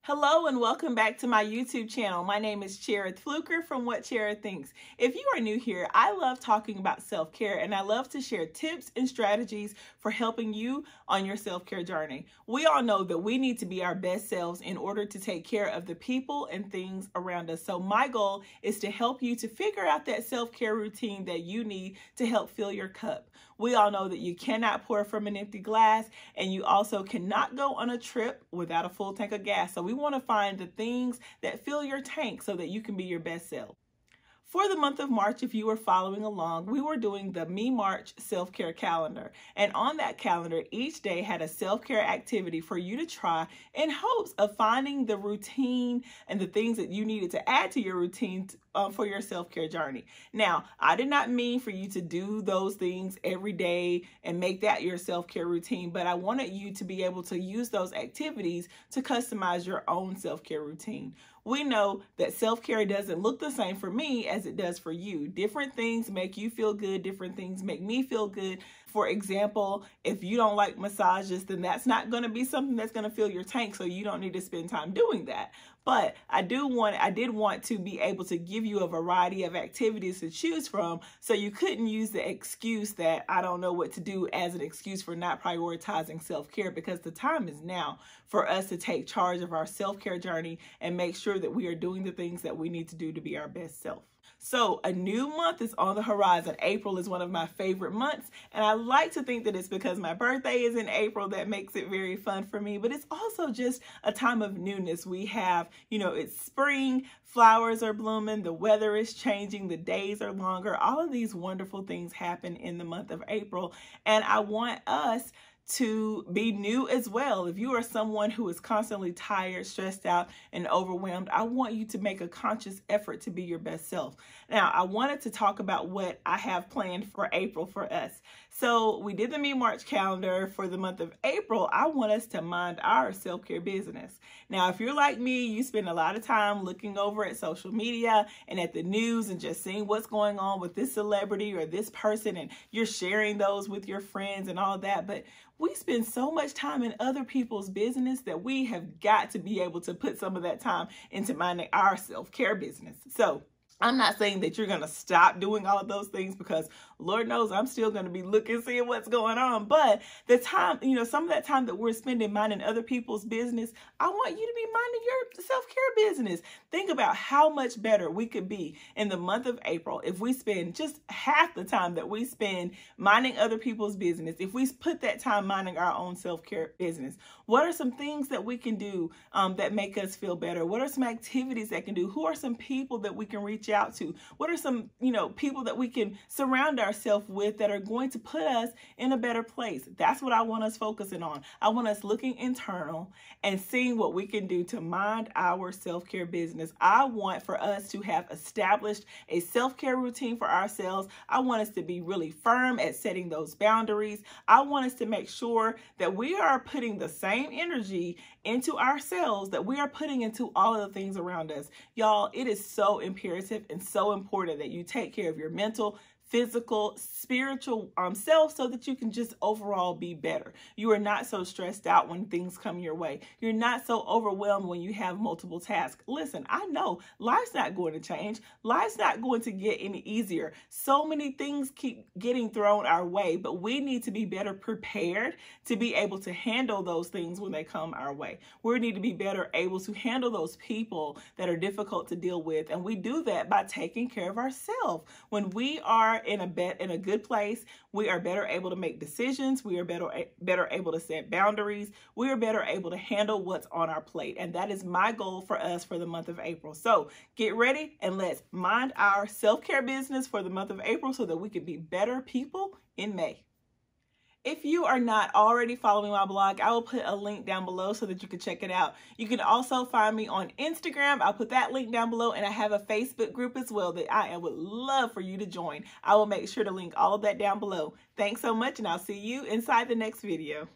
Hello and welcome back to my YouTube channel. My name is Cherith Fluker from What Cherith Thinks. If you are new here, I love talking about self-care and I love to share tips and strategies for helping you on your self-care journey. We all know that we need to be our best selves in order to take care of the people and things around us. So my goal is to help you to figure out that self-care routine that you need to help fill your cup. We all know that you cannot pour from an empty glass, and you also cannot go on a trip without a full tank of gas. So we want to find the things that fill your tank so that you can be your best self. For the month of March, if you were following along, we were doing the Me March self-care calendar. And on that calendar, each day had a self-care activity for you to try in hopes of finding the routine and the things that you needed to add to your routine for your self-care journey. Now, I did not mean for you to do those things every day and make that your self-care routine, but I wanted you to be able to use those activities to customize your own self-care routine. We know that self-care doesn't look the same for me as it does for you. Different things make you feel good. Different things make me feel good. For example, if you don't like massages, then that's not going to be something that's going to fill your tank, so you don't need to spend time doing that. But I did want to be able to give you a variety of activities to choose from, so you couldn't use the excuse that I don't know what to do as an excuse for not prioritizing self-care, because the time is now for us to take charge of our self-care journey and make sure that we are doing the things that we need to do to be our best self. So a new month is on the horizon. April is one of my favorite months, and I like to think that it's because my birthday is in April that makes it very fun for me, but it's also just a time of newness. We have, it's spring, flowers are blooming, the weather is changing, the days are longer. All of these wonderful things happen in the month of April, and I want us to be new as well. If you are someone who is constantly tired, stressed out, and overwhelmed, I want you to make a conscious effort to be your best self. Now, I wanted to talk about what I have planned for April for us. So we did the Me March calendar for the month of April. I want us to mind our self-care business. Now, if you're like me, you spend a lot of time looking over at social media and at the news and just seeing what's going on with this celebrity or this person, and you're sharing those with your friends and all that. But we spend so much time in other people's business that we have got to be able to put some of that time into minding our self-care business. So I'm not saying that you're going to stop doing all of those things, because Lord knows I'm still going to be looking, seeing what's going on. But the time, some of that time that we're spending minding other people's business, I want you to be minding your self-care business. Think about how much better we could be in the month of April if we spend just half the time that we spend minding other people's business. If we put that time minding our own self-care business, what are some things that we can do that make us feel better? What are some activities that can do? Who are some people that we can reach out to? What are some, people that we can surround ourselves with that are going to put us in a better place? That's what I want us focusing on. I want us looking internal and seeing what we can do to mind our self-care business. I want for us to have established a self-care routine for ourselves. I want us to be really firm at setting those boundaries. I want us to make sure that we are putting the same energy into ourselves that we are putting into all of the things around us. Y'all, it is so imperative and so important that you take care of your mental, physical, spiritual self, so that you can just overall be better. You are not so stressed out when things come your way. You're not so overwhelmed when you have multiple tasks. Listen, I know life's not going to change. Life's not going to get any easier. So many things keep getting thrown our way, but we need to be better prepared to be able to handle those things when they come our way. We need to be better able to handle those people that are difficult to deal with, and we do that by taking care of ourselves. When we are in a good place, we are better able to make decisions. We are better able to set boundaries. We are better able to handle what's on our plate. And that is my goal for us for the month of April. So get ready and let's mind our self-care business for the month of April so that we can be better people in May. If you are not already following my blog, I will put a link down below so that you can check it out. You can also find me on Instagram. I'll put that link down below, and I have a Facebook group as well that I would love for you to join. I will make sure to link all of that down below. Thanks so much, and I'll see you inside the next video.